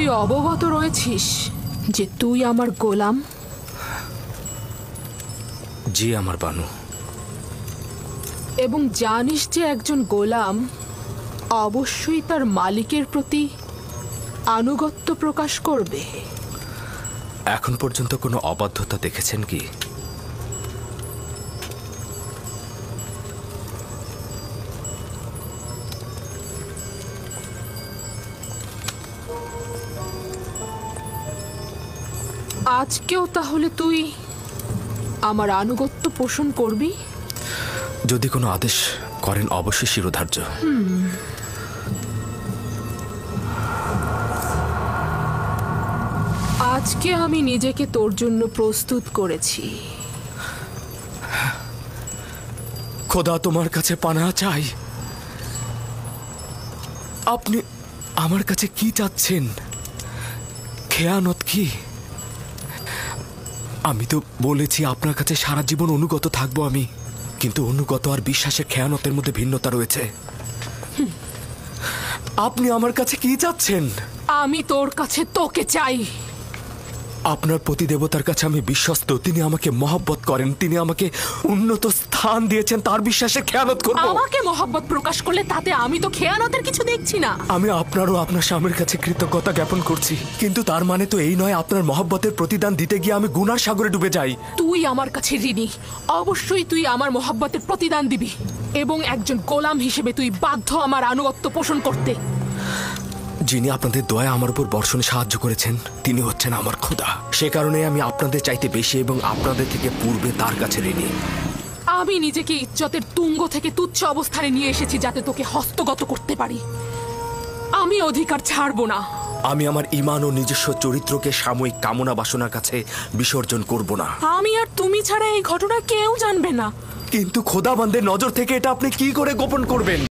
তুই অবগত রয়েছিস যে তুই আমার গোলাম? জি আমার বানু। এবং জানিস যে একজন গোলাম অবশ্যই তার মালিকের প্রতি আনুগত্য প্রকাশ করবে। এখন পর্যন্ত কোনো অবাধ্যতা দেখেছেন কি? আজকেও তাহলে তুই আমার আনুগত্য পোষণ করবি? যদি কোনো আদেশ করেন অবশ্যই শিরোধার্য। আজকে আমি নিজেকে তোর জন্য প্রস্তুত করেছি। খোদা তোমার কাছে পানা চাই। আপনি আমার কাছে কি চাচ্ছেন? খেয়ানত কি? আমি তো বলেছি আপনার কাছে সারা জীবন অনুগত থাকবো আমি, কিন্তু অনুগত আর বিশ্বাসের খেয়ানতের মধ্যে ভিন্নতা রয়েছে। আপনি আমার কাছে কি চাচ্ছেন? আমি তোর কাছে তোকে চাই। আপনার প্রতিদেবতার কাছে আমি বিশ্বস্ত। তিনি আমাকে মহব্বত করেন, তিনি আমাকে উন্নত স্থান দিয়েছেন। তার বিশ্বাসে খেয়ানত করব? আমাকে মহব্বত প্রকাশ করলে তাতে আমি তো খেয়ানতের কিছু দেখছি না। আমি আপনারও আপনার স্বামীর কাছে কৃতজ্ঞতা জ্ঞাপন করছি, কিন্তু তার মানে তো এই নয় আপনার মহব্বতের প্রতিদান দিতে গিয়ে আমি গুনার সাগরে ডুবে যাই। তুই আমার কাছে ঋণী। অবশ্যই তুই আমার মহব্বতের প্রতিদান দিবি, এবং একজন গোলাম হিসেবে তুই বাধ্য আমার আনুগত্য পোষণ করতে। যিনি আপনাদের দয়া আমার উপর বর্ষণে সাহায্য করেছেন তিনি হচ্ছেন আমার খোদা। সে কারণে আমি আপনাদের চাইতে বেশি এবং আপনাদের থেকে পূর্বে তার কাছে ঋণী। আমি নিজেকে ইজ্জতের তুঙ্গ থেকে তুচ্ছ অবস্থানে নিয়ে এসেছি যাতে তোকে হস্তগত করতে পারি। আমি অধিকার ছাড়বো না। আমি আমার ঈমান ও নিজস্ব চরিত্রকে সাময়িক কামনা বাসনার কাছে বিসর্জন করব না। আমি আর তুমি ছাড়া এই ঘটনা কেউ জানবে না। কিন্তু খোদাবন্দের নজর থেকে এটা আপনি কি করে গোপন করবেন?